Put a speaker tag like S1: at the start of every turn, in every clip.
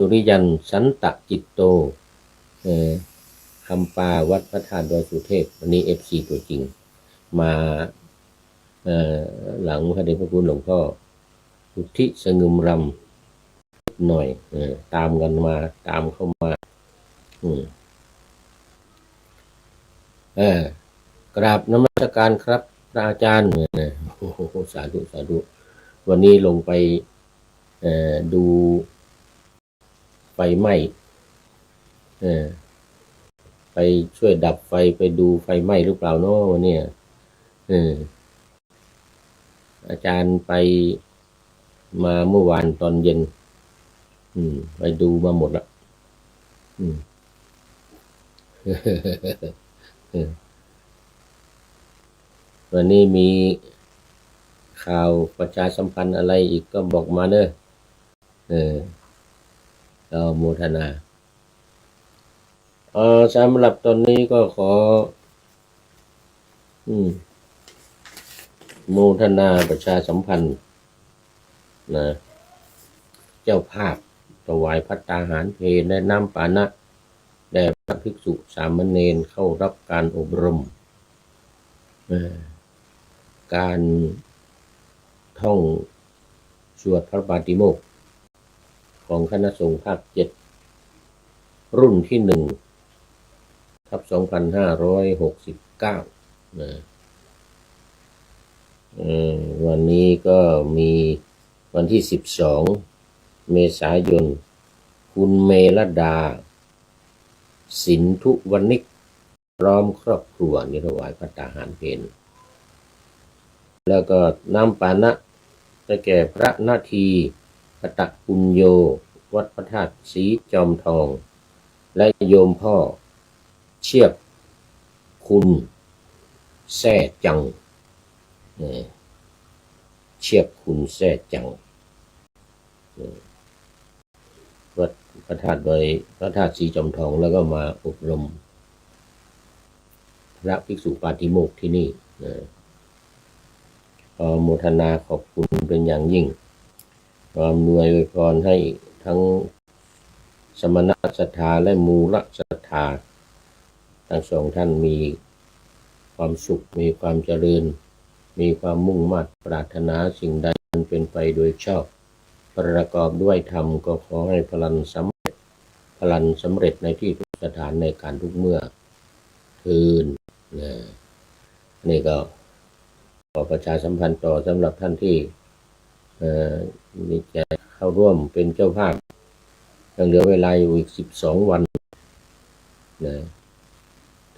S1: สุริยันสันตจิตโตคำปาวัดพระธาตุดอยสุเทพวันนี้FCตัวจริงมาหลังพระเดชพระคุณหลวงพ่ออุทิศสงึมรำหน่อยตามกันมาตามเข้ามากราบนมัสการครับพระอาจารย์โอ้โหสาธุสาธุวันนี้ลงไปดูไฟไหม้ไปช่วยดับไฟไปดูไฟไหม้หรือเปล่าเนาะวันนี้อาจารย์ไปมาเมื่อวานตอนเย็นไปดูมาหมดละวันนี้มีข่าวประชาสัมพันธ์อะไรอีกก็บอกมาเนอะเราโมทนาสำหรับตอนนี้ก็ขอโมทนาประชาสัมพันธ์นะเจ้าภาพถวายภัตตาหารเพลและน้ำปานะแด่พระภิกษุสามเณรเข้ารับการอบรมการท่องสวดพระปาติโมกข์ของคณะสงฆ์ภาค7รุ่นที่1/2569วันนี้ก็มีวันที่12 เมษายนคุณเมลดาสินธุวณิกพร้อมครอบครัวนิถวายภัตตาหารเพลแล้วก็น้ำปานะจะแก่พระนาทีกตปุญโยวัดพระธาตุศรีจอมทองและโยมพ่อเชียบคุณแซ่จังเชียบคุณแซ่จังวัดพระธาตุโดยพระธาตุศรีจอมทองแล้วก็มาอบรมพระภิกษุปาติโมกข์ที่นี่โมทนาขอบคุณเป็นอย่างยิ่งความอวยพรให้ทั้งสมณศรัทธาและมูลศรัทธาทั้งสองท่านมีความสุขมีความเจริญมีความมุ่งมั่นปรารถนาสิ่งใดมันเป็นไปโดยชอบประกอบด้วยธรรมก็ขอให้พลันสำเร็จในที่ทุกสถานในการทุกเมื่อคืนนี่ก็ขอประชาสัมพันธ์ต่อสำหรับท่านที่มีจะเข้าร่วมเป็นเจ้าภาพยังเหลือเวลาอยู่อีก12 วัน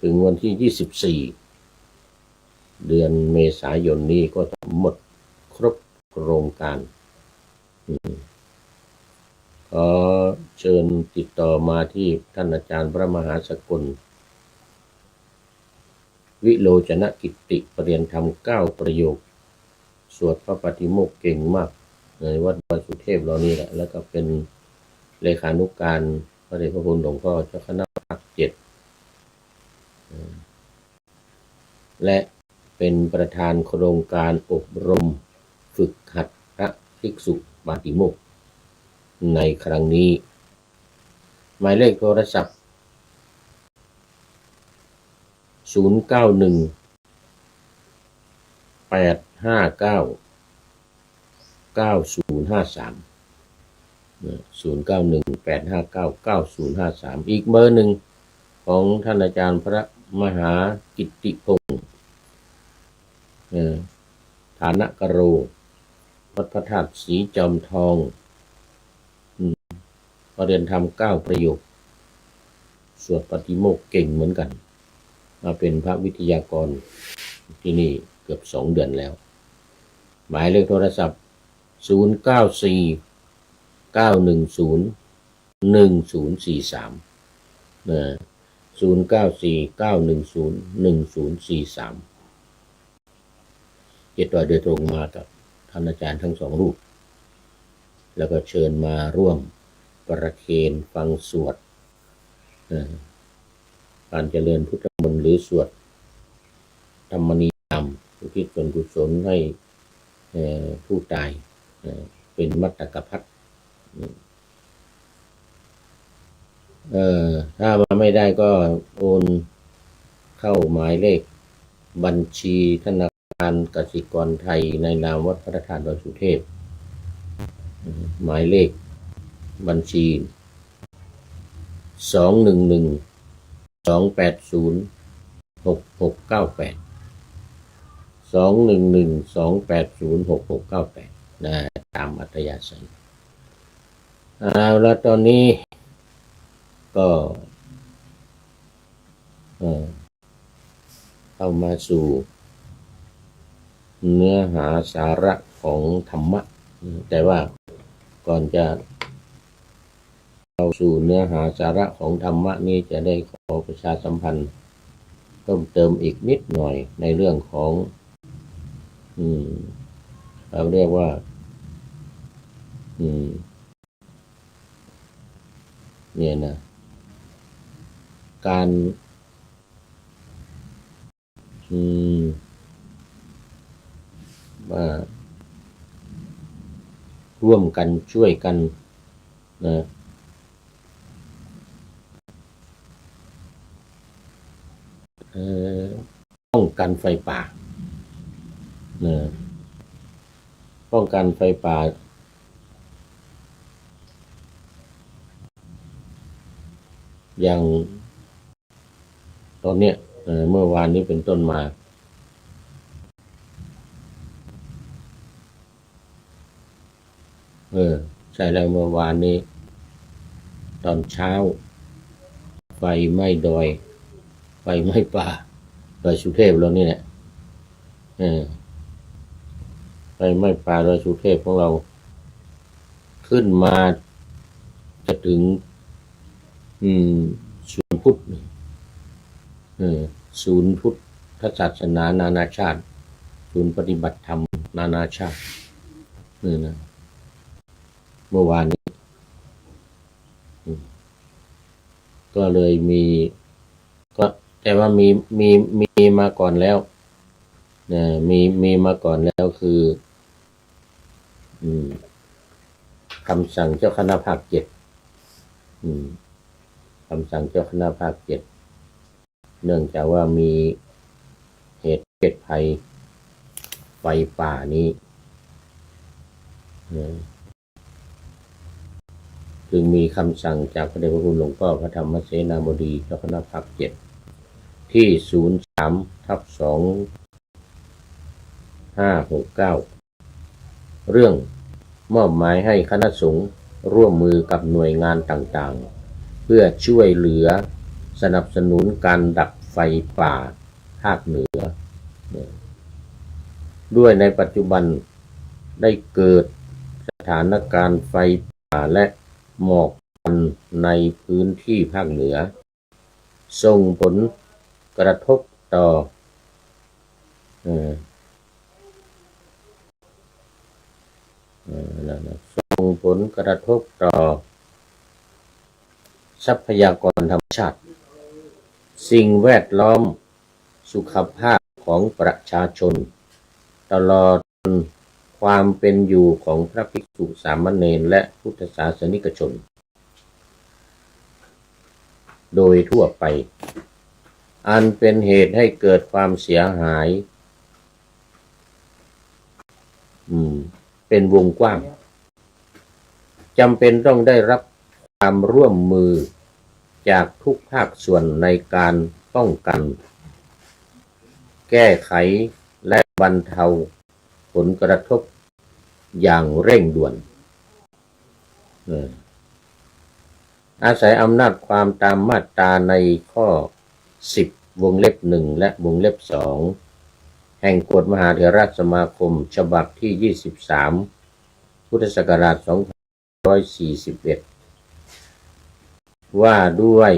S1: ถึงวันที่24 เดือนเมษายนนี้ก็หมดครบโครงการขอเชิญติดต่อมาที่ท่านอาจารย์พระมหาสกลวิโลจนกิตติปริยนธรรม9 ประโยคสวดพระปาติโมกข์เก่งมากในวัดดอยสุเทพเรานี่แหละแล้วก็เป็นเลขานุการพระเดชพระคุณหลวงพ่อเจ้าคณะภาค7และเป็นประธานโครงการอบรมฝึกหัดพระภิกษุปาติโมกข์ในครั้งนี้หมายเลขโทรศัพท์0918599053 0918599053อีกเบอร์หนึ่งของท่านอาจารย์พระมหากิตติพงศ์ฐานกโรวัดพระธาตุศรีจอมทองเรียนธรรม9 ประโยคสวดปาติโมกข์เก่งเหมือนกันมาเป็นพระวิทยากรที่นี่เกือบ2 เดือนแล้วหมายเลขโทรศัพท์0949101043 0949101043ติดต่อโดยตรงมากับท่านอาจารย์ทั้ง2 รูปแล้วก็เชิญมาร่วมประเคนฟังสวดการเจริญพุทธมนต์หรือสวดธรรมนิยามอุทิศส่วนกุศลให้ผู้ตายเป็นมัตตกพัท ถ้ามาไม่ได้ก็โอนเข้าหมายเลขบัญชีธนาคารกสิกรไทยในนามวัดพระธาตุดอยสุเทพหมายเลขบัญชี211-280-6698211-280-6698นะตามอัธยาศัยแล้วตอนนี้ก็เข้ามาสู่เนื้อหาสาระของธรรมะแต่ว่าก่อนจะเข้าสู่เนื้อหาสาระของธรรมะนี้จะได้ขอประชาสัมพันธ์เพิ่มเติมอีกนิดหน่อยในเรื่องของเราเรียกว่าเนี่ยนะการว่าร่วมกันช่วยกันนะป้องกันไฟป่านะป้องกันไฟป่าอย่างตอนเนี้ยเมื่อวานนี้เป็นต้นมาใช่แล้วเมื่อวานนี้ตอนเช้าไฟไหม้ดอยไฟไหม้ป่าดอยสุเทพแล้วนี่แหละไฟไหม้ป่าดอยสุเทพของเราขึ้นมาจะถึงศูนย์พุทธศูนย์พุทธศาสนานานาชาติศูนย์ปฏิบัติธรรมนานาชาตินี่นะเมื่อวานนี้ก็เลยมีก็แต่ว่ามีมาก่อนแล้วนะมีมาก่อนแล้วคือคำสั่งเจ้าคณะภาค7คำสั่งเจ้าคณะภาค7เนื่องจากว่ามีเหตุภัยไฟป่านี้จึงมีคำสั่งจากพระเดชพระคุณหลวงพ่อพระธรรมเสนาบดีเจ้าคณะภาค7ที่03/2569เรื่องมอบหมายให้คณะสงฆ์ร่วมมือกับหน่วยงานต่างๆเพื่อช่วยเหลือสนับสนุนการดับไฟป่าภาคเหนือด้วยในปัจจุบันได้เกิดสถานการณ์ไฟป่าและหมอกควันในพื้นที่ภาคเหนือส่งผลกระทบต่อส่งผลกระทบต่อทรัพยากรธรรมชาติสิ่งแวดล้อมสุขภาพของประชาชนตลอดความเป็นอยู่ของพระภิกษุสามเณรและพุทธศาสนิกชนโดยทั่วไปอันเป็นเหตุให้เกิดความเสียหายเป็นวงกว้างจำเป็นต้องได้รับความร่วมมือจากทุกภาคส่วนในการป้องกันแก้ไขและบรรเทาผลกระทบอย่างเร่งด่วนอาศัยอำนาจความตามมาตราในข้อ10วงเล็บ1และวงเล็บ2แห่งกฎมหาเถรสมาคมฉบับที่23พุทธศักราช2541ว่าด้วย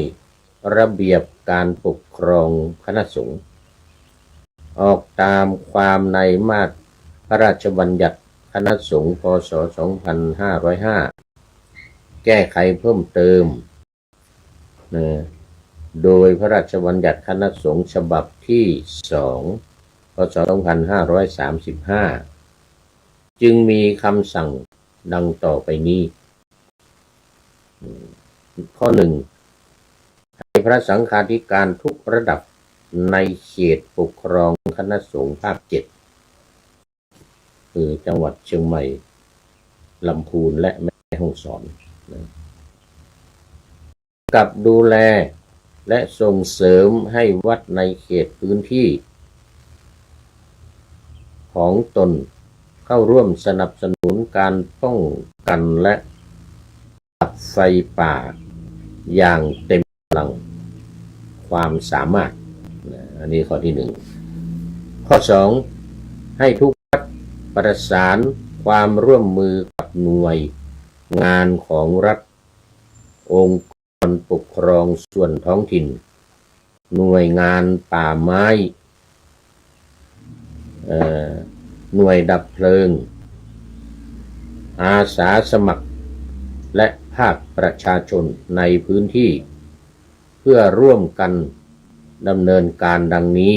S1: ระเบียบการปกครองคณะสงฆ์ออกตามความในมาตราพระราชบัญญัติคณะสงฆ์พ.ศ. 2505แก้ไขเพิ่มเติมโดยพระราชบัญญัติคณะสงฆ์ฉบับที่2พ.ศ. 2535จึงมีคำสั่งดังต่อไปนี้ข้อ พระสังฆาธิการทุกระดับในเขตปกครองคณะสงฆ์ภาค 7คือจังหวัดเชียงใหม่ลำพูนและแม่ฮ่องสอนกับดูแลและส่งเสริมให้วัดในเขตพื้นที่ของตนเข้าร่วมสนับสนุนการป้องกันและดับไฟป่าอย่างเต็มกำลังความสามารถอันนี้ข้อที่ 1ข้อ 2ให้ทุกวัดประสานความร่วมมือกับหน่วยงานของรัฐองค์กรปกครองส่วนท้องถิ่นหน่วยงานป่าไม้หน่วยดับเพลิงอาสาสมัครและภาคประชาชนในพื้นที่เพื่อร่วมกันดำเนินการดังนี้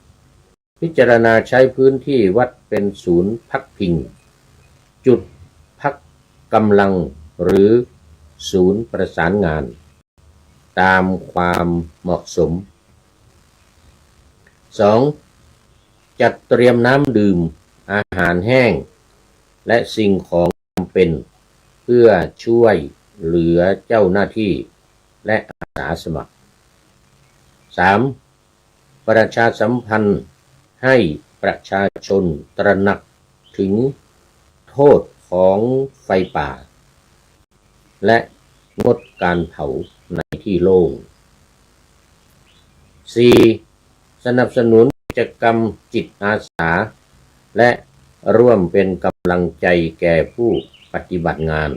S1: 1. พิจารณาใช้พื้นที่วัดเป็นศูนย์พักพิงจุดพักกำลังหรือศูนย์ประสานงานตามความเหมาะสม 2. จัดเตรียมน้ำดื่มอาหารแห้งและสิ่งของจำเป็นเพื่อช่วยเหลือเจ้าหน้าที่และอาสาสมัคร 3. ประชาสัมพันธ์ให้ประชาชนตระหนักถึงโทษของไฟป่าและงดการเผาในที่โล่ง 4. สนับสนุนกิจกรรมจิตอาสาและร่วมเป็นกำลังใจแก่ผู้ปฏิบัติงาน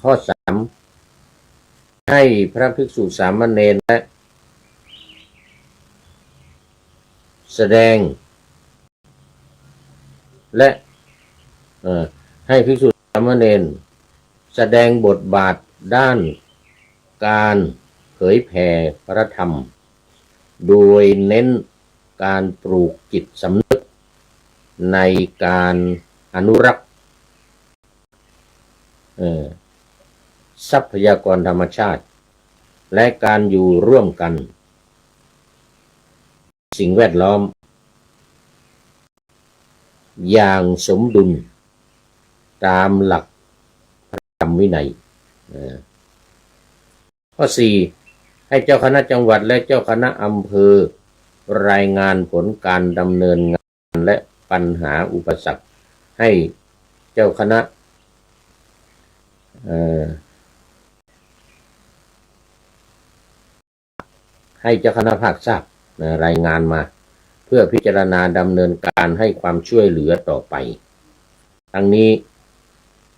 S1: ข้อ 3. ให้พระภิกษุสามเณรและแสดงและให้ภิกษุสามเณรแสดงบทบาทด้านการเผยแผ่พระธรรมโดยเน้นการปลูกจิตสำนึกในการอนุรักษ์ทรัพยากรธรรมชาติและการอยู่ร่วมกันสิ่งแวดล้อมอย่างสมดุลตามหลักพระธรรมวินัยข้อ 4. ให้เจ้าคณะจังหวัดและเจ้าคณะอำเภอรายงานผลการดำเนินงานและปัญหาอุปสรรคให้เจ้าคณะภาคทราบรายงานมาเพื่อพิจารณาดำเนินการให้ความช่วยเหลือต่อไปทั้งนี้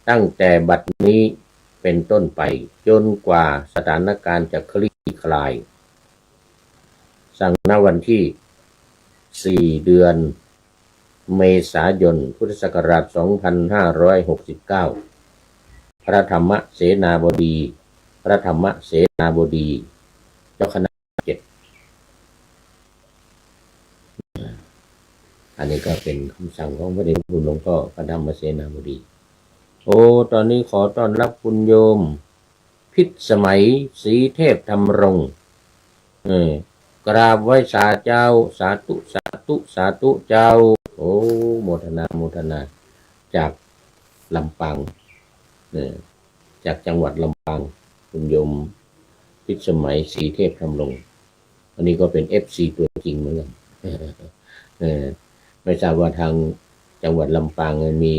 S1: ตั้งแต่บัดนี้เป็นต้นไปจนกว่าสถานการณ์จะคลี่คลายสั่งณวันที่ 4 เดือนเมษายนพุทธศักราช 2569 พระธรรมเสนาบดีเจ้าคณะ 7อันนี้ก็เป็นคำสั่งของพระเดชพระคุณหลวงพ่อพระธรรมเสนาบดีตอนนี้ขอต้อนรับคุณโยมพิสมัยศรีเทพธรรมรงค์กราบไหว้สาเจ้าสาธุสาธุสาธุเจ้าโมทนาจากลำปางจากจังหวัดลำปางคุณโยมพิสมัยศรีเทพธรรมรงค์อันนี้ก็เป็น FC ตัวจริงเหมือนกันไม่ทราบว่าทางจังหวัดลำปางมี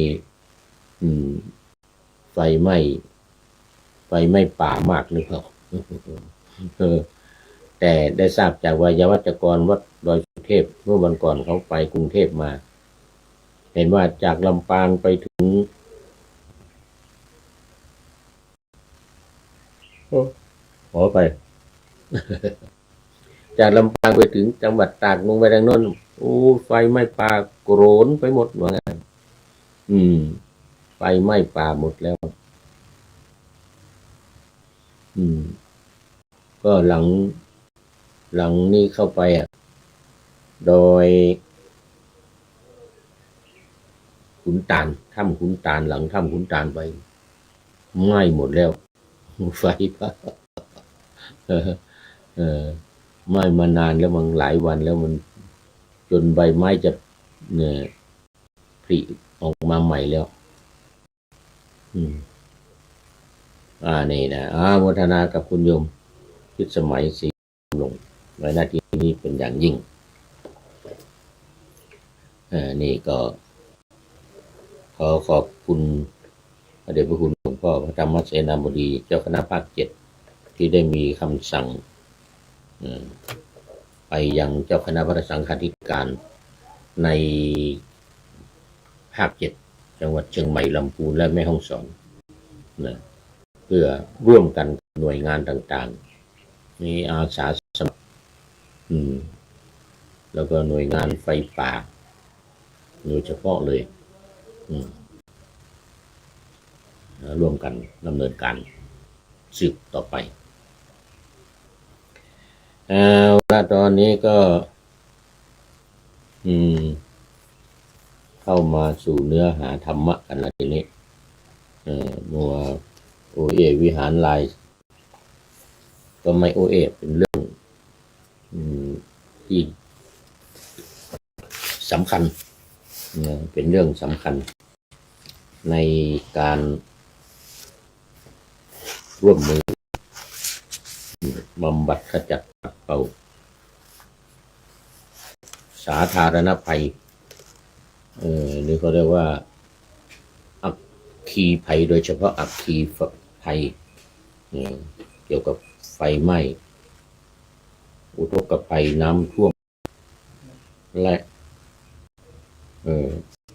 S1: ไฟไหม้ป่ามากหรือเปล่าแต่ได้ทราบจากวิทยาวัจกรวัดดอยสุเทพเมื่อวันก่อนเขาไปกรุงเทพมาเห็นว่าจากลำปางไปถึงขอไป จากลำปางไปถึงจังหวัดตากลงไปทางโน้นไฟไหม้ป่าโกรนไปหมดว่างั้นไฟไหม้ป่าหมดแล้วก็หลังนี้เข้าไปโดยขุนตาลถ้ำขุนตาลหลังถ้ำขุนตาลไป ไหม้หมดแล้วไฟป่าเออเออไหม้มานานแล้วมันหลายวันแล้วมันจนใบไม้จะเนี่ยผลิออกมาใหม่แล้วอืมนี่นะโมทนากับคุณโยมพิสมัยศรีลงในหน้าที่นี้เป็นอย่างยิ่งนี่ก็ขอขอบคุณพระเดชพระคุณหลวงพ่อพระธรรมเสนาบดีเจ้าคณะภาค7ที่ได้มีคำสั่งไปยังเจ้าคณะพระสังฆาธิการในภาค7จังหวัดเชียงใหม่ลำพูนและแม่ฮ่องสอนนะเพื่อร่วมกันหน่วยงานต่างๆมีอาสาสมัครแล้วก็หน่วยงานไฟป่าโดยเฉพาะเลยร่วมกันดำเนินการสืบต่อไปแล้วตอนนี้ก็เข้ามาสู่เนื้อหาธรรมะกันแล้วทีนี้มัวโอเอวิหารลายก็ไม่โอเอเป็นเรื่องที่สำคัญเป็นเรื่องสำคัญในการร่วมมือบำบัดขจัดปัดเป่าสาธารณภัยหรือเขาเรียกว่าอัคคีภัยโดยเฉพาะอัคคีภัยเกี่ยวกับไฟไหม้อุทกภัยน้ำท่วมและ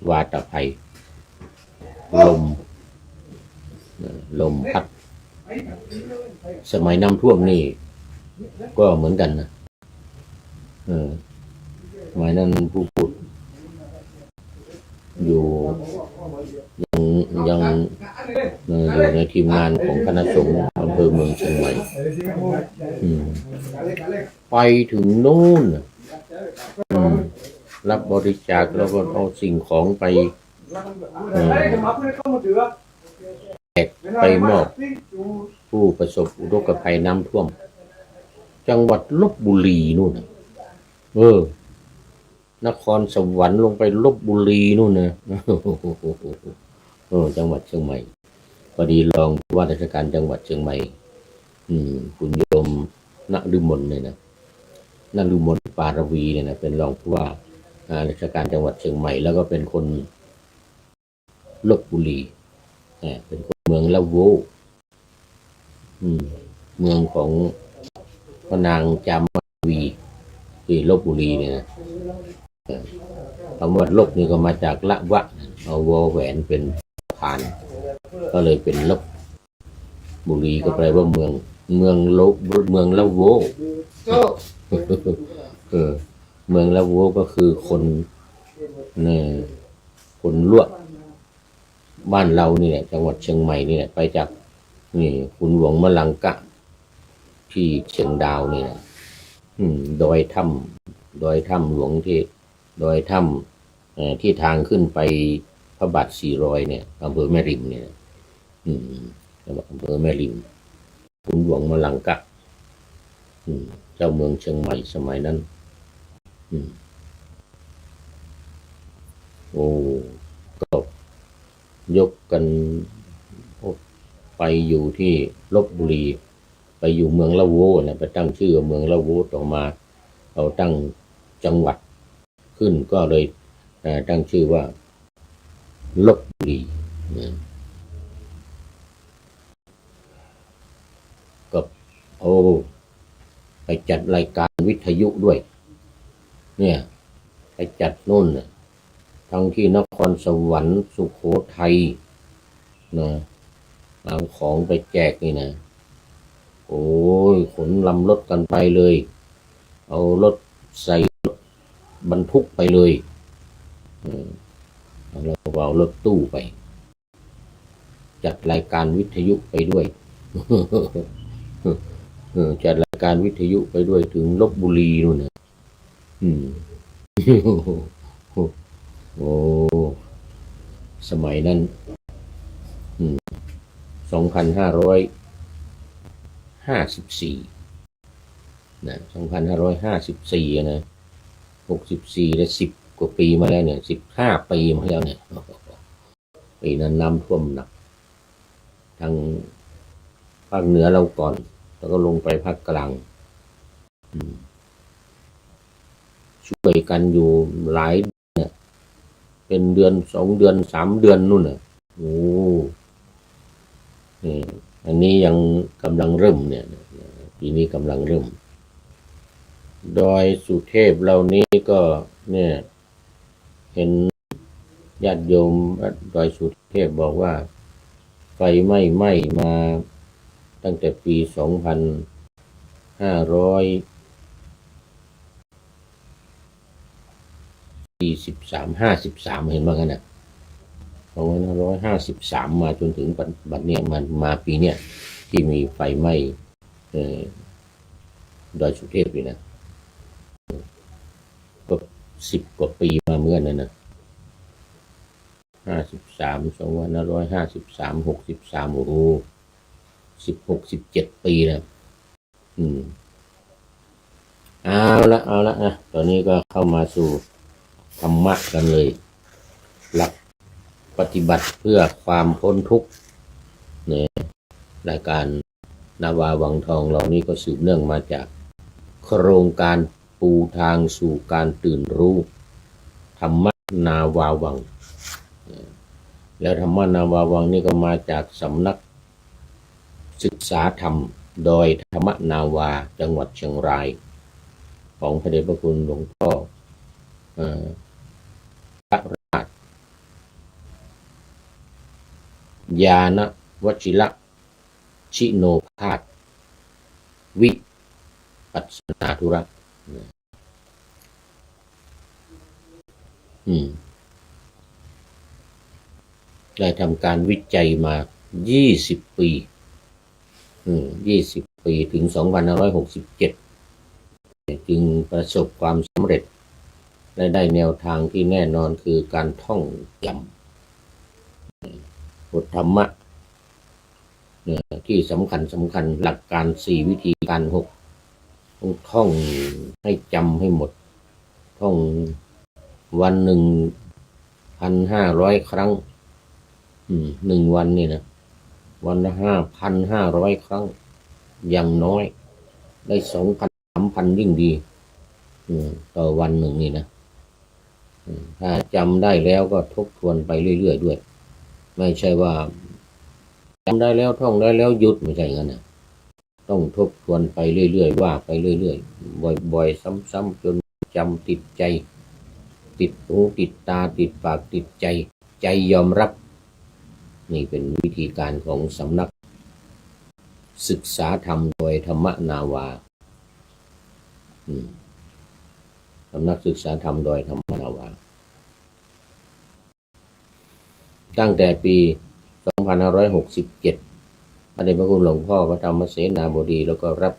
S1: วาตภัยลมพัดสมัยน้ำท่วมนี่ก็เหมือนกันนะสมัยนั้นผู้พูดอยู่ยังอยู่ในทีมงานของคณะสงฆ์อำเภอเมืองเชียงใหม่ไปถึงนู่นรับบริจาคแล้วก็เอาสิ่งของไปแจกไปมอบผู้ประสบอุทกภัยน้ำท่วมจังหวัดลพบุรีนู่นนครสวรรค์ลงไปลพบุรีนู่นนะจังหวัดเชียงใหม่พอดีรองผู้ว่าราชการจังหวัดเชียงใหม่คุณโยมณฤมลเนี่ยนะณฤมลปารวีเนี่ยนะเป็นรองผู้ว่าราชการจังหวัดเชียงใหม่แล้วก็เป็นคนลพบุรีเป็นคนเมืองละโวเมืองของพระนางจามวีที่ลพบุรีเนี่ยนะคำว่าลบนี่ก็มาจากละวะเอาวอแหวนเป็นผ่านก็เลยเป็นลพบุรีก็แปลว่าเมืองลบเมืองละโวเมืองละโวก็คือคนคนลวกบ้านเรานี่แหละจังหวัดเชียงใหม่นี่แหละไปจากนี่คุณหลวงมะลังกะที่เชียงดาวนี่นะดอยถ้ำหลวงที่ดอยถ้ำที่ทางขึ้นไปพระบาท400เนี่ยอำเภอแม่ริมเนี่ยอำเภอแม่ริมคุณหลวงมะลังกะเจ้าเมืองเชียงใหม่สมัยนั้นก็ยกกันไปอยู่ที่ลพบุรีไปอยู่เมืองละโวนะไปตั้งชื่อเมืองละโวต่อมาเราตั้งจังหวัดขึ้นก็เลยตั้งชื่อว่าลพบุรีก็ไปจัดรายการวิทยุด้วยเนี่ยไปจัดนู่นทั้งที่นครสวรรค์สุโขทัยนะเอาของไปแจกนี่นะขนลำรถกันไปเลยเอารถใส่บรรทุกไปเลยเราเอารถตู้ไปจัดรายการวิทยุไปด้วยจัดรายการวิทยุไปด้วยถึงลพบุรีนู่นนะสมัยนั้น 2554นะ2554นะ64และ10กว่าปีมาแล้วเนี่ย15ปีมาแล้วเนี่ยปีนั้นน้ำท่วมหนักทางภาคเหนือเราก่อนแล้วก็ลงไปภาคกลางช่วยกันอยู่หลายเนี่ยเป็นเดือน2 เดือน3 เดือนนู่นน่ะโอ้นี่อันนี้ยังกำลังเริ่มเนี่ยปีนี้กำลังเริ่มดอยสุเทพเหล่านี้ก็เนี่ยเห็นญาติโยมดอยสุเทพบอกว่าไฟไหม้มาตั้งแต่ปี2553เห็นว่างั้นนะ2553มาจนถึงบัดเนี้ยมันมาปีเนี้ยที่มีไฟไหม้ดอยสุเทพเลยนะก็10 กว่าปีมาเมื่อนั้นนะ2553 63โอ้โห16 17 ปีแล้วเอาละนะตอนนี้ก็เข้ามาสู่ธรรมะกันเลยหลักปฏิบัติเพื่อความพ้นทุกข์เนี่ยรายการนาวาวังทองเหล่านี้ก็สืบเนื่องมาจากโครงการปูทางสู่การตื่นรู้ธรรมนาวาวังแล้วธรรมนาวาวังนี่ก็มาจากสำนักศึกษาธรรมโดยธรรมนาวาจังหวัดเชียงรายของพระเดชพระคุณหลวงพ่อพระราชญาณวชิระชิโนภาสวิปัสสนาธุระได้ทำการวิจัยมา20 ปี20 ปีถึง2567จึงประสบความสำเร็จและได้แนวทางที่แน่นอนคือการท่องจำบทธรรมะที่สำคัญหลักการ4วิธีการ6ต้องท่องให้จำให้หมดท่องวันหนึ่ง1,500 ครั้ง1 วันนี่นะวันละ5,500 ครั้งอย่างน้อยได้2,000 3,000ยิ่งดีต่อวันหนึ่งนี่นะถ้าจำได้แล้วก็ทบทวนไปเรื่อยๆด้วยไม่ใช่ว่าจำได้แล้วท่องได้แล้วหยุดไม่ใช่งั้นนะต้องทบทวนไปเรื่อยๆว่าไปเรื่อยๆบ่อยๆซ้ำๆจนจำติดใจติดหูติดตาติดปากติดใจยอมรับนี่เป็นวิธีการของสำนักศึกษาธรรมโดยธรรมนาวาสำนักศึกษาธรรมโดยธรรมนาวาตั้งแต่ปี2567พระเดชพระคุณหลวงพ่อพระธรรมเสนาบดีแล้วก็รับ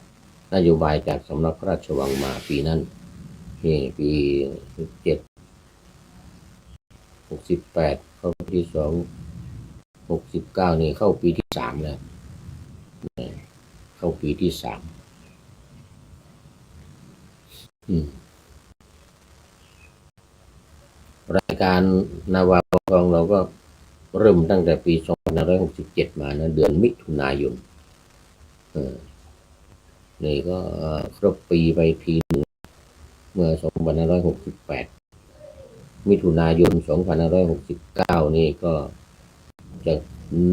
S1: นโยบายจากสำนักพระราชวังมาปีนั้นนี่ปี67 68เข้าปีที่2 69นี่เข้าปีที่3แล้วเข้าปีที่3รายการนาวาวังทองเราก็เริ่มตั้งแต่ปี2567มานะเดือนมิถุนายนนี่ก็ครบปีไปทีหนึ่งเมื่อ2568มิถุนายน2569นี่ก็จะ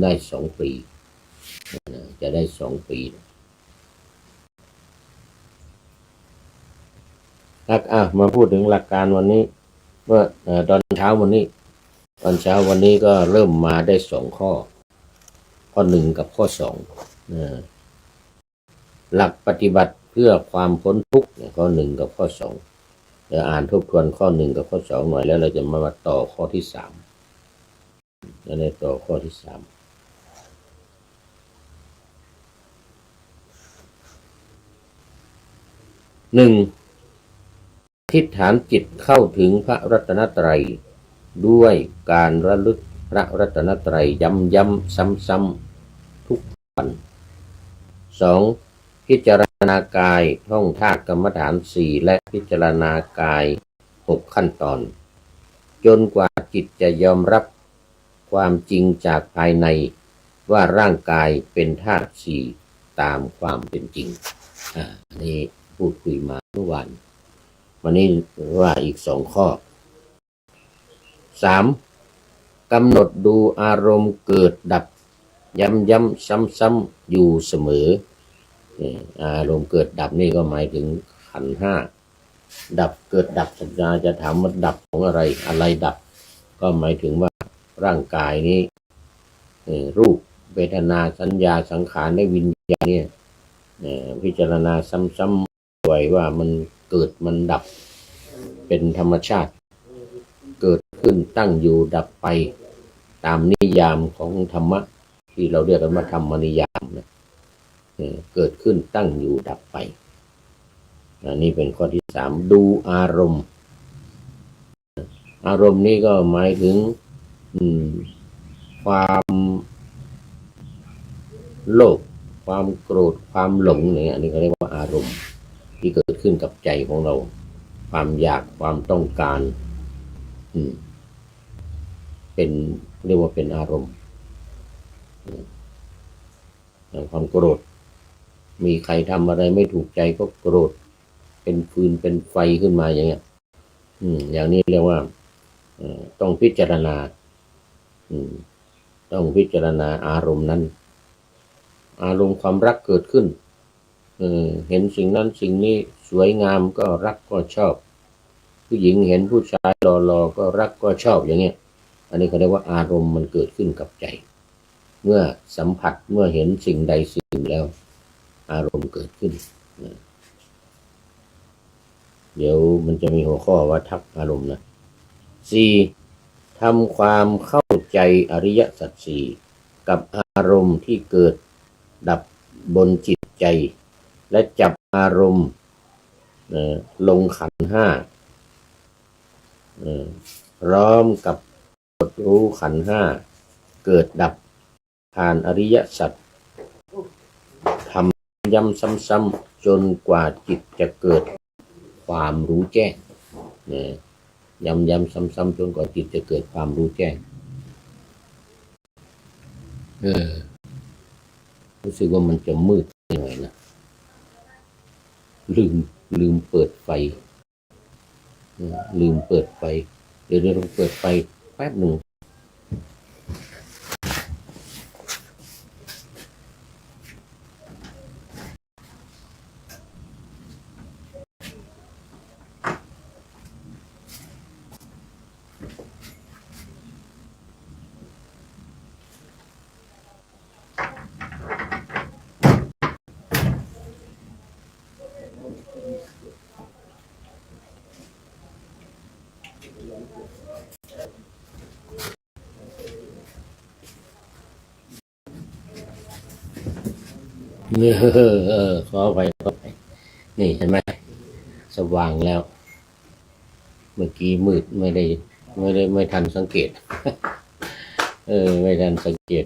S1: ได้2 ปีจะได้2 ปีมาพูดถึงหลักการวันนี้เมื่อตอนเช้าวันนี้ก็เริ่มมาได้2 ข้อ1กับข้อ2หลักปฏิบัติเพื่อความพ้นทุกข์ข้อ1กับข้อ2เดี๋ยวอ่านทบทวนข้อ1กับข้อ2หน่อยแล้วเราจะมาต่อข้อที่3แล้วในต่อข้อที่3 1ทิฏฐานจิตเข้าถึงพระรัตนตรัยด้วยการระลึกพระรัตนตรัยย้ำๆซ้ำๆทุก วันสองพิจารณากายท่องธาตุกรรมฐานสี่และพิจารณากาย6 ขั้นตอนจนกว่าจิตจะยอมรับความจริงจากภายในว่าร่างกายเป็นธาตุสี่ตามความเป็นจริงอันนี้พูดคุยมาเมื่อวานวันนี้ว่าอีก2 ข้อ 3. กำหนดดูอารมณ์เกิดดับย้ำซ้ำๆอยู่เสมออารมณ์เกิดดับนี่ก็หมายถึงขันธ์ห้าดับเกิดดับสัญญาจะถามว่าดับของอะไรดับก็หมายถึงว่าร่างกายนี้รูปเวทนาสัญญาสังขารและวิญญาณเนี่ยพิจารณาซ้ำๆบ่อยว่ามันเกิดมันดับเป็นธรรมชาติเกิดขึ้นตั้งอยู่ดับไปตามนิยามของธรรมะที่เราเรียกกันว่าธรรมนิยามนะเกิดขึ้นตั้งอยู่ดับไปนี่เป็นข้อที่ 3ดูอารมณ์นี้ก็หมายถึงความโลภความโกรธความหลงเนี่ยอันนี้เขาเรียกว่าอารมณ์ที่เกิดขึ้นกับใจของเราความอยากความต้องการเป็นเรียกว่าเป็นอารมณ์อย่างความโกรธมีใครทำอะไรไม่ถูกใจก็โกรธเป็นฟืนเป็นไฟขึ้นมาอย่างเงี้ยอย่างนี้เรียกว่าต้องพิจารณาต้องพิจารณาอารมณ์นั้นอารมณ์ความรักเกิดขึ้นเห็นสิ่งนั้นสิ่งนี้สวยงามก็รักก็ชอบผู้หญิงเห็นผู้ชายหล่อๆก็รักก็ชอบอย่างเงี้ยอันนี้เขาเรียกว่าอารมณ์มันเกิดขึ้นกับใจเมื่อสัมผัสเมื่อเห็นสิ่งใดสิ่งหนึ่งแล้วอารมณ์เกิดขึ้นเดี๋ยวมันจะมีหัวข้อว่าทักอารมณ์นะ 4. ทำความเข้าใจอริยสัจสี่กับอารมณ์ที่เกิดดับบนจิตใจและจับอารมณ์ลงขันธ์ห้าพร้อมกับรู้ขันธ์ห้าเกิดดับผ่านอริยสัจทำย้ำซ้ำๆจนกว่าจิตจะเกิดความรู้แจ้งย้ำซ้ำๆจนกว่าจิตจะเกิดความรู้แจ้งรู้สึกว่ามันจะมืดหน่อยนะลืมเปิดไฟเดี๋ยวเราเปิดไฟแป๊บหนึ่งขอไปนี่เห็นไหมสว่างแล้วเมื่อกี้มืดไม่ทันสังเกตไม่ทันสังเกต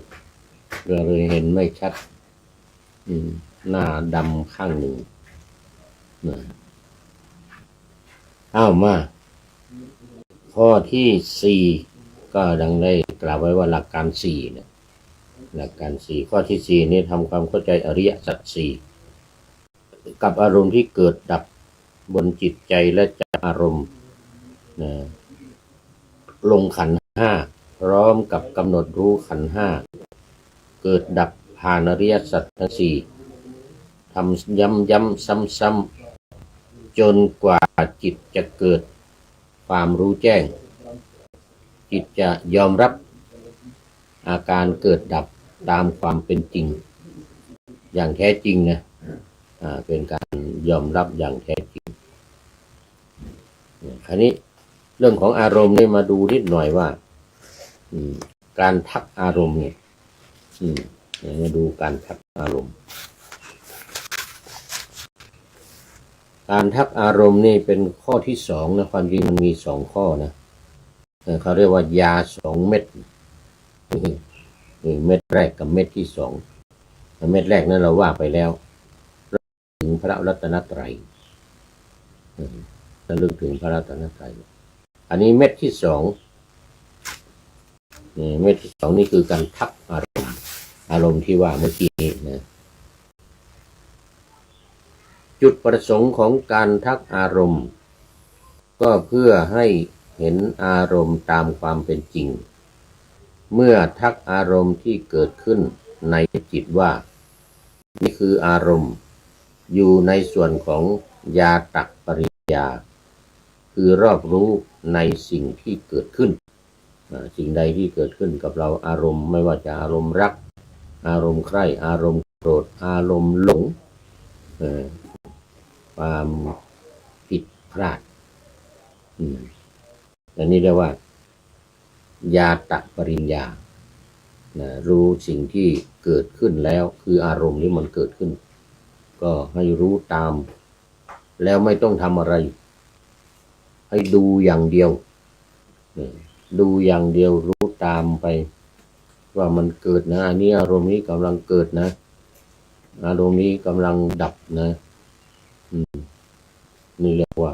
S1: เลยเห็นไม่ชัดหน้าดำข้างหนึ่งมาข้อที่ 4ก็ดังได้กล่าวไว้ว่าหลักการ4เนี่ยหลักการ4ข้อที่ 4นี่ทำความเข้าใจอริยสัจ4กับอารมณ์ที่เกิดดับบนจิตใจและจับอารมณ์ลงขันธ์ห้าพร้อมกับกำหนดรู้ขันธ์ห้าเกิดดับผ่านอริยสัจทั้ง4ทำย้ำซ้ำๆจนกว่าจิตจะเกิดความรู้แจ้งจิตจะยอมรับอาการเกิดดับตามความเป็นจริงอย่างแท้จริงนะเป็นการยอมรับอย่างแท้จริงคราวนี้เรื่องของอารมณ์นี่มาดูนิดหน่อยว่าการทักอารมณ์เนี่ยมาดูการทักอารมณ์การทักอารมณ์นี่เป็นข้อที่2นะความจริงมันมี2ข้อนะเขาเรียกว่ายา2 เม็ดเม็ดแรกกับเม็ดที่ เม็ดแรกนั้นเราว่าไปแล้วถึงพระรัตนตรัยระลึกถึงพระรัตนตรัยอันนี้เม็ดที่สองเม็ดที่สองนี่คือการทักอารมณ์ที่ว่าเมื่อกี้นี้นะจุดประสงค์ของการทักอารมณ์ก็เพื่อให้เห็นอารมณ์ตามความเป็นจริงเมื่อทักอารมณ์ที่เกิดขึ้นในจิตว่านี่คืออารมณ์อยู่ในส่วนของญาตปริญญาคือรอบรู้ในสิ่งที่เกิดขึ้นสิ่งใดที่เกิดขึ้นกับเราอารมณ์ไม่ว่าจะอารมณ์รักอารมณ์ใคร่อารมณ์โกรธอารมณ์หลงความผิดพลาดอันนี้เรียกว่าญาตปริญญารู้สิ่งที่เกิดขึ้นแล้วคืออารมณ์ที่มันเกิดขึ้นก็ให้รู้ตามแล้วไม่ต้องทำอะไรให้ดูอย่างเดียวดูอย่างเดียวรู้ตามไปว่ามันเกิดนะอันนี้อารมณ์นี้กำลังเกิดนะอารมณ์นี้กำลังดับนะนี่เรียกว่า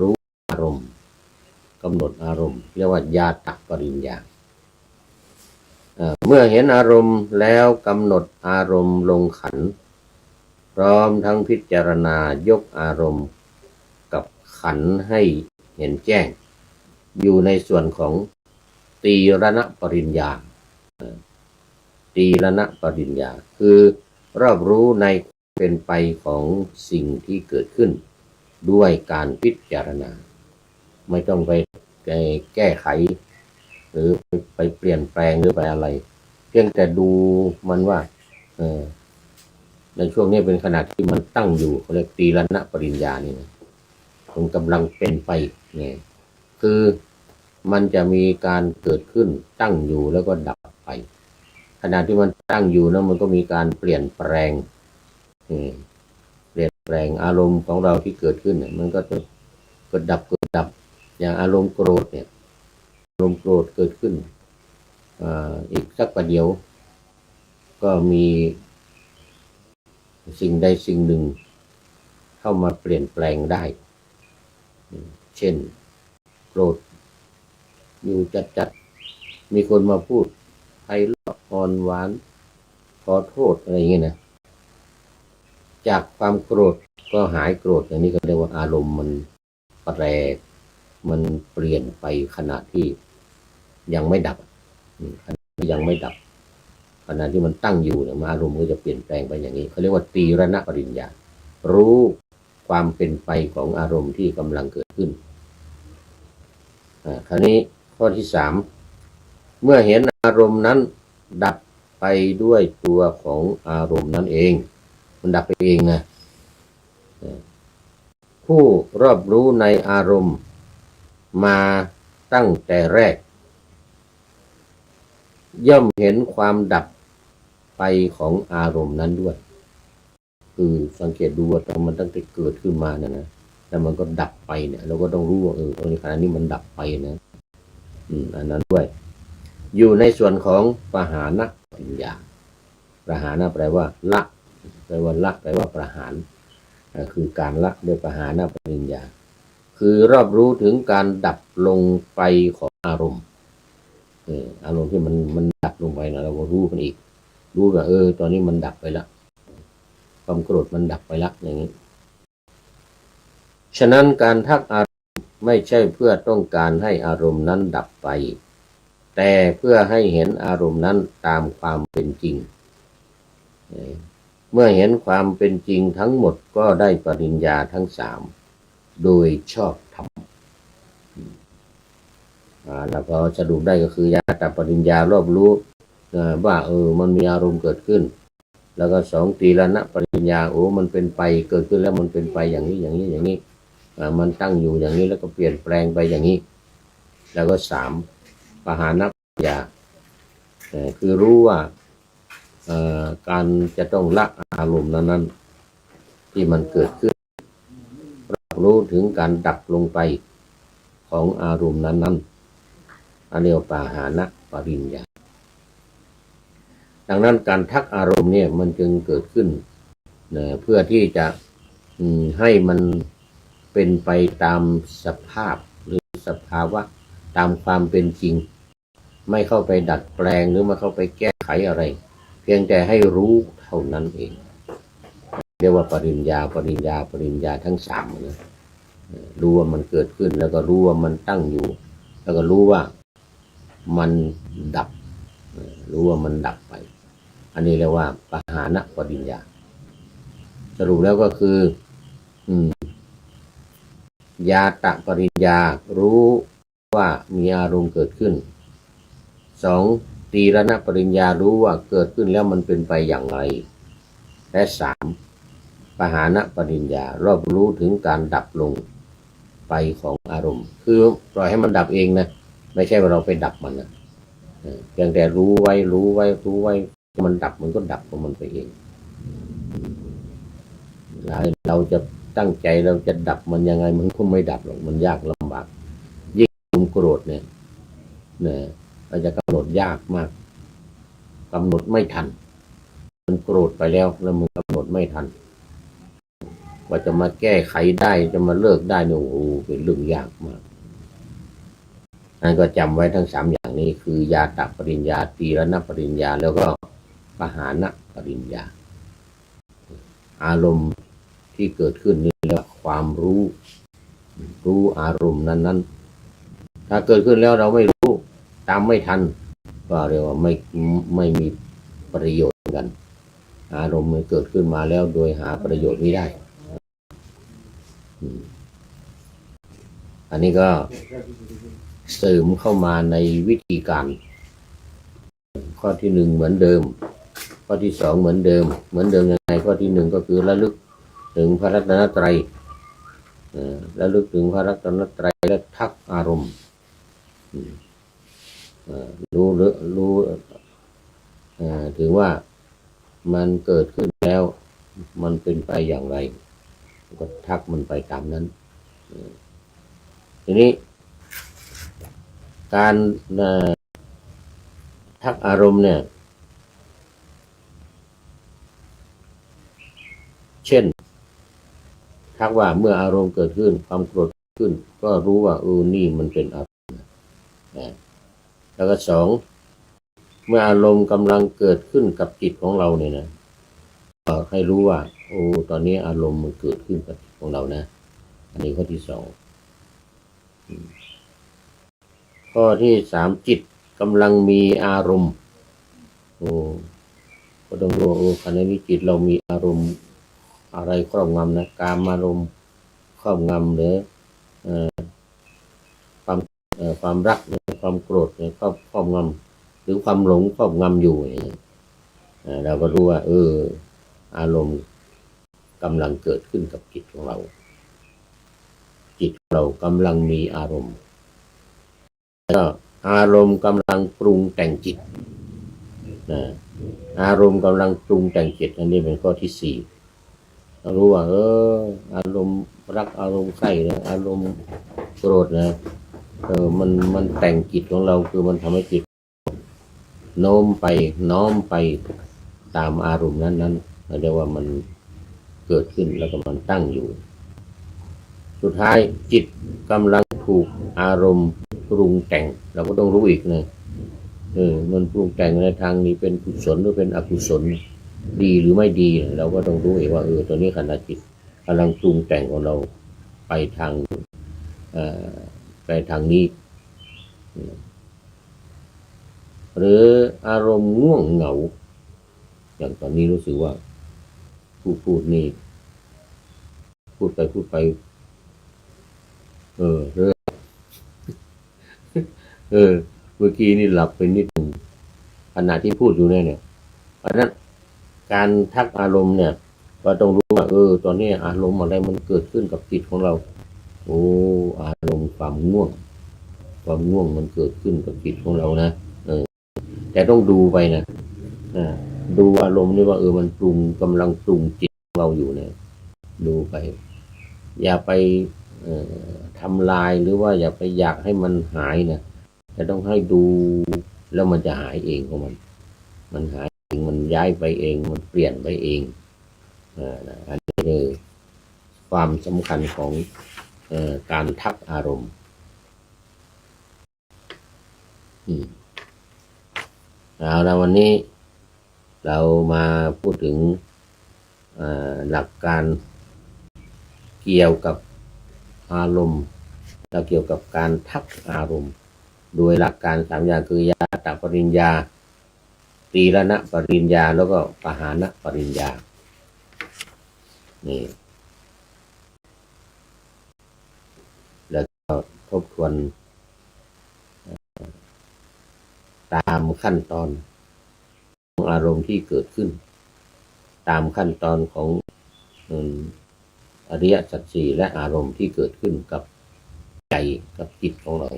S1: รู้อารมณ์กำหนดอารมณ์เรียกว่าญาตปริญญาเมื่อเห็นอารมณ์แล้วกำหนดอารมณ์ลงขันธ์พร้อมทั้งพิจารณายกอารมณ์กับขันธ์ให้เห็นแจ้งอยู่ในส่วนของตีรณปริญญาตีรณปริญญาคือรอบรู้ในเป็นไปของสิ่งที่เกิดขึ้นด้วยการพิจารณาไม่ต้องไปแก้ไขหรือไปเปลี่ยนแปลงหรือไปอะไรเพียงแต่ดูมันว่าในช่วงนี้เป็นขณะที่มันตั้งอยู่เขาเรียกตีรณปริญญานี่นะมันกำลังเป็นไปเนี่ยคือมันจะมีการเกิดขึ้นตั้งอยู่แล้วก็ดับไปขณะที่มันตั้งอยู่นั้นมันก็มีการเปลี่ยนแปลงอารมณ์ของเราที่เกิดขึ้นเนี่ยมันก็จะเกิดดับอย่างอารมณ์โกรธเนี่ยอารมณ์โกรธเกิดขึ้นอีกสักประเดี๋ยวก็มีสิ่งใดสิ่งหนึ่งเข้ามาเปลี่ยนแปลงได้เช่นโกรธอยู่จัดมีคนมาพูดไพเราะอ่อนหวานขอโทษอะไรอย่างเงี้ยนะจากความโกรธก็หายโกรธอย่างนี้ก็เรียกว่าอารมณ์มันแปรมันเปลี่ยนไปขณะที่ยังไม่ดับขณะที่ยังไม่ดับขณะที่มันตั้งอยู่เนี่ยอารมณ์ก็จะเปลี่ยนแปลงไปอย่างนี้เขาเรียกว่าตีรณปริญญารู้ความเป็นไปของอารมณ์ที่กำลังเกิดขึ้นคราวนี้ข้อที่สามเมื่อเห็นอารมณ์นั้นดับไปด้วยตัวของอารมณ์นั้นเองมันดับไปเองนะผู้รอบรู้ในอารมณ์มาตั้งแต่แรกย่อมเห็นความดับไปของอารมณ์นั้นด้วยคือสังเกตดูว่ามันตั้งแต่เกิดขึ้นมาเนี่ยนะแต่มันก็ดับไปเนี่ยเราก็ต้องรู้ว่าตรงนี้ขณะนี้มันดับไปนะอันนั้นด้วยอยู่ในส่วนของปหานปริญญาปหานแปลว่าละแปลว่าละแปลว่าประหารคือการละด้วยปหานปริญญาคือรอบรู้ถึงการดับลงไปของอารมณ์อารมณ์ที่มันดับลงไปนะเราก็รู้มันอีกรู้ว่าตอนนี้มันดับไปแล้วความโกรธมันดับไปแล้วอย่างนี้ฉะนั้นการทักอารมณ์ไม่ใช่เพื่อต้องการให้อารมณ์นั้นดับไปแต่เพื่อให้เห็นอารมณ์นั้นตามความเป็นจริงเมื่อเห็นความเป็นจริงทั้งหมดก็ได้ปริญญาทั้งสามโดยชอบธรรมแล้วก็สรุปได้ก็คือญาตปริญญารอบรู้ว่ามันมีอารมณ์เกิดขึ้นแล้วก็สองตีรณปริญญามันเป็นไปเกิดขึ้นแล้วมันเป็นไปอย่างนี้อย่างนี้อย่างนี้มันตั้งอยู่อย่างนี้แล้วก็เปลี่ยนแปลงไปอย่างนี้แล้วก็สามปหานปริญญาคือรู้ว่าการจะต้องละอารมณ์นั้นที่มันเกิดขึ้นรู้ถึงการดับลงไปของอารมณ์นั้นอันเรียกว่าปหานปริญญา ดังนั้นการทักอารมณ์เนี่ยมันจึงเกิดขึ้นนะเพื่อที่จะให้มันเป็นไปตามสภาพหรือสภาวะตามความเป็นจริงไม่เข้าไปดัดแปลงหรือมาเข้าไปแก้ไขอะไรเพียงแต่ให้รู้เท่านั้นเองเรียกว่าปริญญาทั้งสามนะรู้ว่ามันเกิดขึ้นแล้วก็รู้ว่ามันตั้งอยู่แล้วก็รู้ว่ามันดับรู้ว่ามันดับไปอันนี้เรียกว่าปหานปริญญาสรุปแล้วก็คือญาตปริญญารู้ว่ามีอารมณ์เกิดขึ้นสองตีรณปริญญารู้ว่าเกิดขึ้นแล้วมันเป็นไปอย่างไรและสามปหานปริญญารอบรู้ถึงการดับลงไปของอารมณ์คือปล่อยให้มันดับเองนะไม่ใช่ว่าเราไปดับมันนะเพียงแต่รู้ไว้มันดับมันก็ดับของมันไปเองเราจะตั้งใจเราจะดับมันยังไงมันก็ไม่ดับหรอกมันยากลำบากยิ่งความโกรธเนี่ยเราจะกำหนดยากมากกำหนดไม่ทันมันโกรธไปแล้วมันกำหนดไม่ทันว่าจะมาแก้ไขได้จะมาเลิกได้เนี่ยโอ้โหเป็นเรื่องยากมากนั่นก็จำไว้ทั้งสามอย่างนี้คือญาตปริญญาตีรณปริญญาแล้วก็ปหานปริญญาอารมณ์ที่เกิดขึ้นนี่เรียกว่าความรู้อารมณ์นั้นถ้าเกิดขึ้นแล้วเราไม่รู้ตามไม่ทันก็เรียกว่าไม่มีประโยชน์กันอารมณ์มันเกิดขึ้นมาแล้วโดยหาประโยชน์ไม่ได้อันนี้ก็เสริมเข้ามาในวิธีการข้อที่หนึ่งเหมือนเดิมข้อที่สองเหมือนเดิมยังไงข้อที่หนึ่งก็คือระลึกถึงพระรัตนตรัยระลึกถึงพระรัตนตรัยและทักอารมณ์รู้ถึงว่ามันเกิดขึ้นแล้วมันเป็นไปอย่างไรก็ทักมันไปตามนั้นทีนี้การทักอารมณ์เนี่ยเช่นทักว่าเมื่ออารมณ์เกิดขึ้นความโกรธขึ้นก็รู้ว่านี่มันเป็นอารมณ์แล้วก็สองเมื่ออารมณ์กำลังเกิดขึ้นกับจิตของเราเนี่ยนะก็ให้รู้ว่าตอนนี้อารมณ์มันเกิดขึ้นกับจิตของเรานะอันนี้ข้อที่สองข้อที่สามจิตกำลังมีอารมณ์ก็ต้องรู้ขณะนี้จิตเรามีอารมณ์อะไรครอบงำนะกามอารมณ์ครอบงำหรือความรักความโกรธครอบงำหรือความหลงครอบงำอยู่เราก็รู้ว่าอารมณ์กำลังเกิดขึ้นกับจิตของเราจิตเรากำลังมีอารมณ์แล้วอารมณ์กำลังปรุงแต่งจิตอารมณ์กำลังปรุงแต่งจิตอันนี้เป็นข้อที่สี่รู้ว่าอารมณ์รักอารมณ์ใคร่นะอารมณ์โกรธนะมันแต่งจิตของเราคือมันทำให้จิตน้อมไปตามอารมณ์นั้นเรียกว่ามันเกิดขึ้นแล้วก็มันตั้งอยู่สุดท้ายจิตกำลังถูกอารมณ์ปรุงแต่งเราก็ต้องรู้อีกนะมันปรุงแต่งในทางนี้เป็นกุศลหรือเป็นอกุศลดีหรือไม่ดีเราก็ต้องรู้เองว่าตัวนี้ขณะจิตกำลังปรุงแต่งของเราไปทางนี้หรืออารมณ์ง่วงเหงาอย่างตอนนี้รู้สึกว่าพูดนี่พูดไปเมื่อกี้นี่หลับไปนิดหนึ่งขณะที่พูดอยู่เนี่ยเพราะนั้นการทักอารมณ์เนี่ยก็ต้องรู้ว่าตอนนี้อารมณ์อะไรมันเกิดขึ้นกับจิตของเราอารมณ์ความง่วงมันเกิดขึ้นกับจิตของเรานะแต่ต้องดูไปนะดูอารมณ์นี่ว่ามันกำลังปรุงจิตของเราอยู่เนี่ยดูไปอย่าไปทำลายหรือว่าอย่าไปอยากให้มันหายนะแต่ต้องให้ดูแล้วมันจะหายเองของมันหาย ย้ายไปเองมันเปลี่ยนไปเองอันนี้คือความสำคัญของการทักอารมณ์เอาละวันนี้เรามาพูดถึงหลักการเกี่ยวกับอารมณ์และเกี่ยวกับการทักอารมณ์โดยหลักการ3อย่างคือยาตปริญญาตีรณปริญญาแล้วก็ปหานปริญญานี่แล้วก็ทบทวนตามขั้นตอนของอารมณ์ที่เกิดขึ้นตามขั้นตอนของอริยสัจสี่และอารมณ์ที่เกิดขึ้นกับใจกับจิตของเรา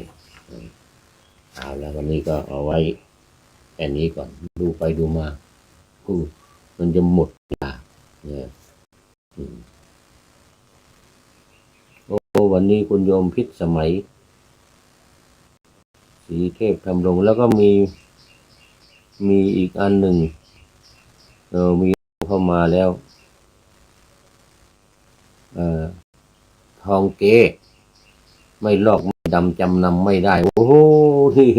S1: เอาแล้ววันนี้ก็เอาไว้แค่นี้ก่อนดูไปดูมามันจะหมดเวลาเนี่ยโอ้วันนี้คุณโยมพิษสมัยสีเทพทำลงแล้วก็มีอีกอันหนึ่งมีเข้ามาแล้วทองเก๊ไม่ลอกไม่ดำจำนำไม่ได้โอ้โหนี่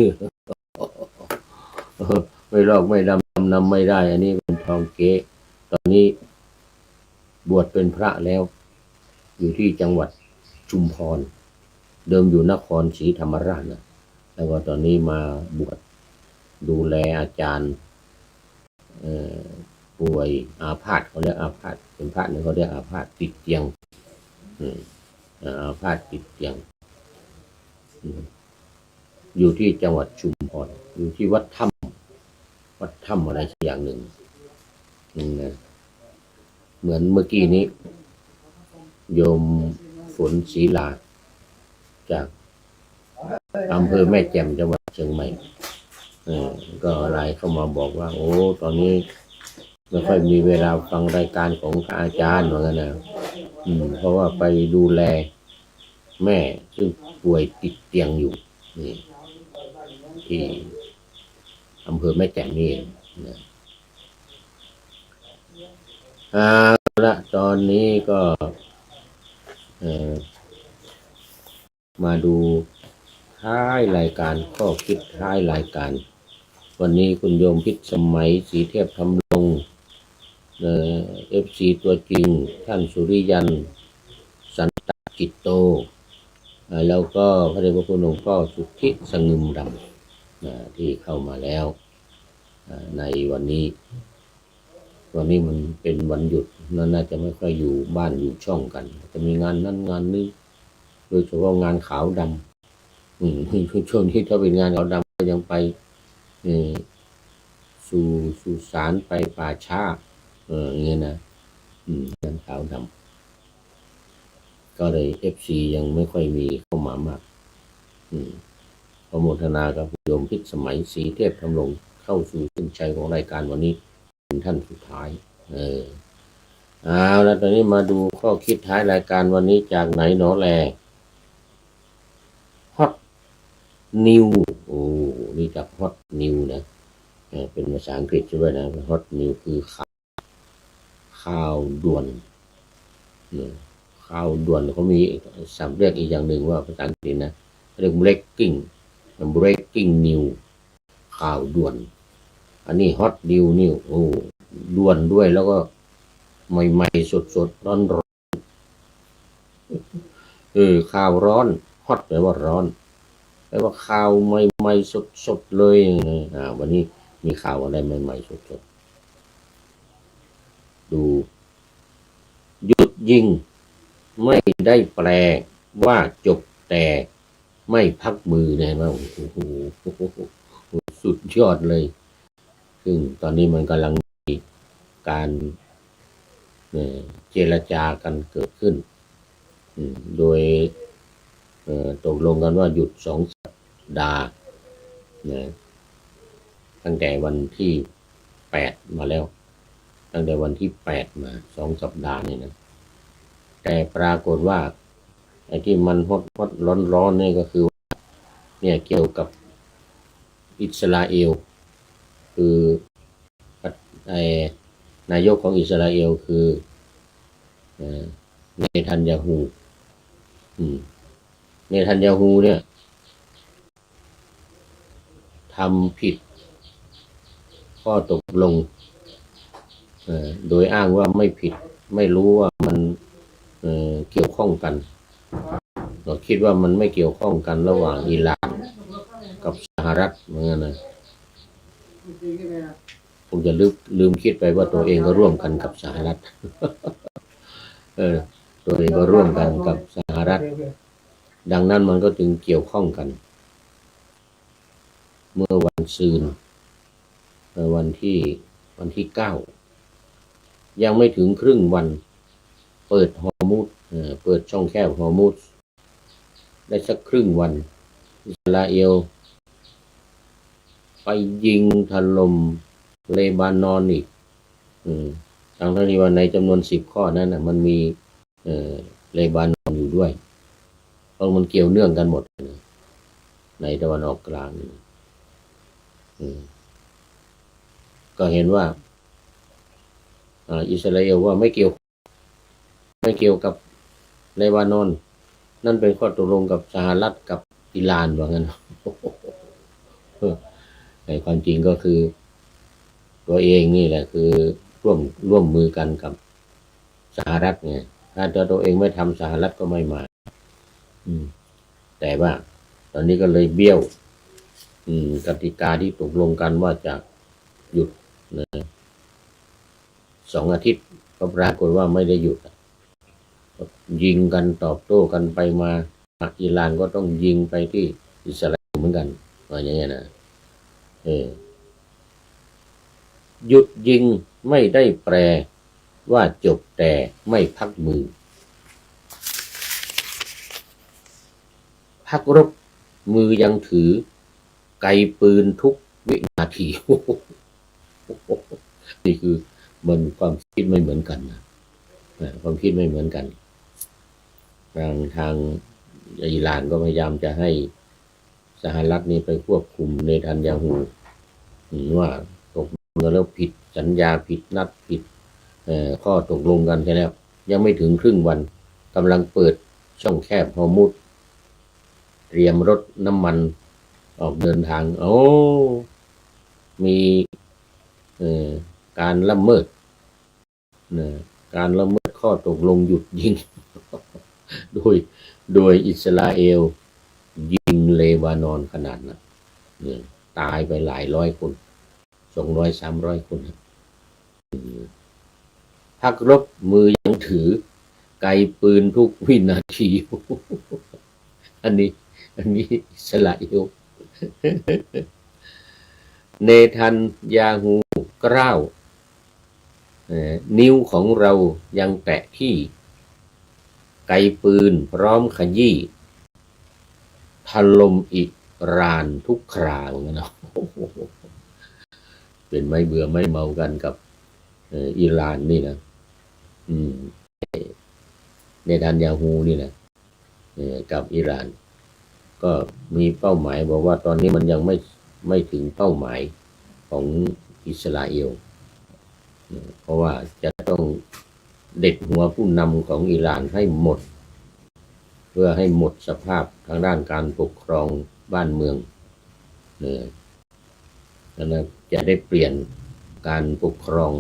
S1: ไม่ลอกไม่ดำจำนำไม่ได้อันนี้เป็นทองเก๊ตอนนี้บวชเป็นพระแล้วอยู่ที่จังหวัดชุมพรเดิมอยู่นครศรีธรรมราชนะแล้วก็ตอนนี้มาบวชดูแลอาจารย์ป่วยอาพาธเขาเรียกอาพาธเป็นพระเนี่ยเขาเรียกอาพาธติดเตียงอาพาธติดเตียงอยู่ที่จังหวัดชุมพรอยู่ที่วัดถ้ำอะไรสักอย่างหนึ่งนะเหมือนเมื่อกี้นี้โยมฝนศรีลาจากอำเภอแม่แจ่มจังหวัดเชียงใหม่ก็ไลน์เข้ามาบอกว่าโอ้ตอนนี้ไม่ค่อยมีเวลาฟังรายการของอาจารย์เหมือนกันนะเพราะว่าไปดูแลแม่ซึ่งป่วยติดเตียงอยู่นี่ที่อำเภอแม่แจ่มนี่นะละตอนนี้ก็มาดูท้ายรายการข้อคิดท้ายรายการวันนี้คุณโยมพิษสมัยสีเทพทำลงFC ตัวจริงท่านสุริยันสันตกิจโตแล้วก็พระเดชพระคุณหลวงพ่อสุทธิสงึมดำที่เข้ามาแล้วในวันนี้มันเป็นวันหยุดน่าจะไม่ค่อยอยู่บ้านอยู่ช่องกันจะมีงานนั้นงานนี้โดยเฉพาะงานขาวดำช่วงที่ถ้าเป็นงานขาวดำก็ยังไปสู่ศาลไปป่าช้าอย่างเงี้ยนะงานขาวดำก็เลย FC ยังไม่ค่อยมีเข้ามามากขอโมทนากับโยมพิษสมัยสีเทพทำลงเข้าสู่เส้นชัยของรายการวันนี้เป็นท่านสุดท้ายเอาแล้วตอนนี้มาดูข้อคิดท้ายรายการวันนี้จากไหนหนอแลฮอตนิวโอ้นี่จากฮอตนิวนะเป็นภาษาอังกฤษใช่ไหมนะฮอตนิวคือข่าวด่วนข่าวด่วนเขามีศัพท์เรียกอีกอย่างหนึ่งว่าภาษาอังกฤษนะเรียก breaking news ข่าวด่วนอันนี้ฮอตนิวโอ้ด่วนด้วยแล้วก็ใหม่ๆสดร้อนข่าวร้อนฮอตแปลว่าร้อนแปลว่าข่าวใหม่ๆสดเลยวันนี้มีข่าวอะไรใหม่ๆสดดูหยุดยิงไม่ได้แปลว่าจบแต่ไม่พักมือเนี่ยว่าโอ้โหสุดยอดเลยซึ่งตอนนี้มันกำลังมีการเจรจากันเกิดขึ้นโดยตกลงกันว่าหยุด2 สัปดาห์ตั้งแต่วันที่8มาแล้วตั้งแต่วันที่8มา2 สัปดาห์นี่นะแต่ปรากฏว่าไอ้ที่มันฮอตร้อนนี่ก็คือเนี่ยเกี่ยวกับอิสราเอลคือป ไอ้นายกของอิสราเอลคือเนทันยาฮูเนทันยาฮูเนี่ยทำผิดข้อตกลงโดยอ้างว่าไม่ผิดไม่รู้ว่ามันเกี่ยวข้องกันเราคิดว่ามันไม่เกี่ยวข้องกันระหว่างอิหร่านกับสหรัฐเหมือนกันนะผมจะลืมคิดไปว่าตัวเองก็ร่วมกันกับสหรัฐตัวเองก็ร่วมกันกับสหรัฐดังนั้นมันก็จึงเกี่ยวข้องกันเมื่อวันซืนวันที่9ยังไม่ถึงครึ่งวันเปิดฮอร์มุซเปิดช่องแคบฮอร์มุซได้สักครึ่งวันอิสราเอลไปยิงถล่มเลบานอนอีกทั้งที่ว่าในจำนวน10 ข้อนั้นนะมันมีเลบานอนอยู่ด้วยเพราะมันเกี่ยวเนื่องกันหมดในตะวันออกกลางก็เห็นว่าอิสราเอลว่าไม่เกี่ยวกับเลบานอนนั่นเป็นข้อตกลงกับสหรัฐกับอิหร่านว่างั้นในความจริงก็คือตัวเองนี่แหละคือร่วมมือกันกับสหรัฐไงถ้าตัวเองไม่ทำสหรัฐก็ไม่มาแต่ว่าตอนนี้ก็เลยเบี้ยวกติกาที่ตกลงกันว่าจะหยุด2 อาทิตย์ก็ปรากฏว่าไม่ได้หยุดยิงกันตอบโต้กันไปมาอิหร่านก็ต้องยิงไปที่อิสราเอลเหมือนกันว่าอย่างเงี้ยนะหยุดยิงไม่ได้แปลว่าจบแต่ไม่พักมือพักรบมือยังถือไกปืนทุกวินาทีนี่คือมันความคิดไม่เหมือนกันนะความคิดไม่เหมือนกันทางอิหร่านก็พยายามจะให้สหรัฐนี่ไปควบคุมเนทันยาฮูว่าตกลงแล้วผิดสัญญาผิดนัดผิดข้อตกลงกันแค่แล้วยังไม่ถึงครึ่งวันกำลังเปิดช่องแคบฮอร์มุซเตรียมรถน้ำมันออกเดินทางมีการละเมิดข้อตกลงหยุดยิงโดยอิสราเอลยิงเลบานอนขนาดนั้นตายไปหลายร้อยคน200-300 คนพักรบมือยังถือไกปืนทุกวินาทีอันนี้อิสราเอลเนทันยาฮูกล้าวนิ้วของเรายังแตะที่ไกปืนพร้อมขยี้ถล่มอิหร่านทุกคราวนะเป็นไม่เบื่อไม่เมากันกับอิหร่านนี่นะเนทันยาฮูนี่นะกับอิหร่านก็มีเป้าหมายบอกว่าตอนนี้มันยังไม่ถึงเป้าหมายของอิสราเอลเพราะว่าจะต้องเด็ดหัวผู้นำของอิหร่านให้หมดเพื่อให้หมดสภาพทางด้านการปกครองบ้านเมืองแล้วจะได้เปลี่ยนการปกครอง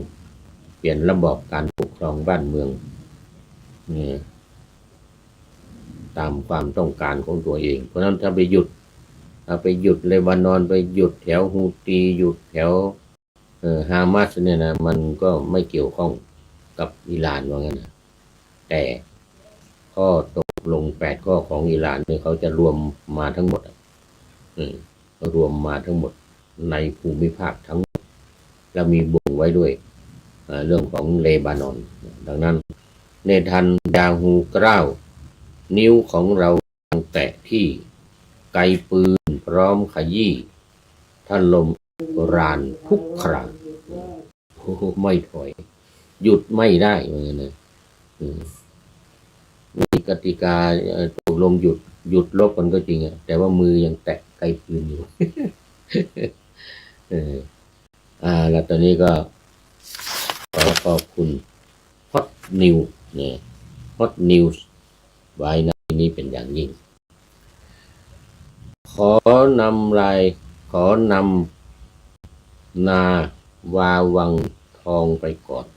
S1: เปลี่ยนระบอบการปกครองบ้านเมืองตามความต้องการของตัวเองเพราะฉะนั้นถ้าไปหยุดเลบานอนไปหยุดแถวฮูตีหยุดแถวฮามาสเนี่ยนะมันก็ไม่เกี่ยวข้องกับอิหร่านว่างั้นนะแต่ข้อตกลง8 ข้อของอิหร่านเนี่ยเขาจะรวมมาทั้งหมดในภูมิภาคทั้งหมดและมีบ่งไว้ด้วยเรื่องของเลบานอนดังนั้นเนทันยาฮูกล้าวนิ้วของเรายังแตะที่ไกปืนพร้อมขยี้ถล่มอิหร่านทุกครั้งไม่ถอยหยุดไม่ได้เหมือนกันนะมีกติกาตกลงหยุดลบกันก็จริงแต่ว่ามือยังแตะไกปืนอยู่แล้วตอนนี้ก็ ขอขอบคุณฮอตนิวเนี่ยฮอตนิวส์ไว้ในนี้เป็นอย่างยิ่งขอนำรายขอนำนาวาวังทองไปก่อน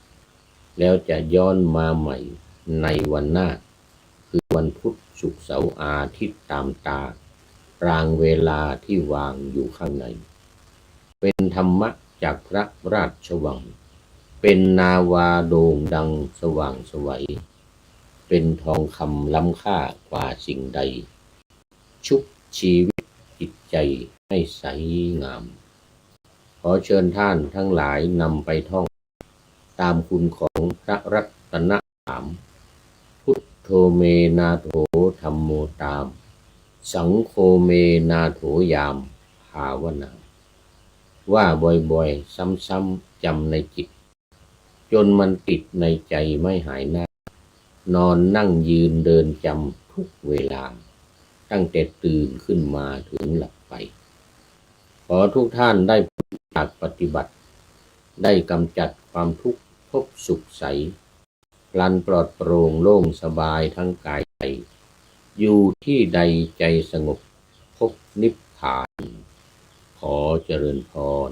S1: แล้วจะย้อนมาใหม่ในวันหน้าคือวันพุธศุกร์เสาร์อาทิตย์ตามตารางเวลาที่วางอยู่ข้างในเป็นธรรมะจากพระราชวังเป็นนาวาโด่งดังสว่างไสวเป็นทองคำล้ำค่ากว่าสิ่งใดชุบชีวิตจิตใจให้ใสงามขอเชิญท่านทั้งหลายนำไปท่องตามคุณของพระรัตนตรัยพุทโธเมนาโถธัมโมตามสังโฆเมนาโถยามภาวนาว่าบ่อยๆซ้ำๆจำในจิตจนมันติดในใจไม่หายหน้านอนนั่งยืนเดินจำทุกเวลาตั้งแต่ตื่นขึ้นมาถึงหลับไปขอทุกท่านได้จากปฏิบัติได้กำจัดความทุกข์พบสุขใสพลันปลอดโปร่งโล่งสบายทั้งกายใจอยู่ที่ใดใจสงบพบนิพพานขอเจริญพร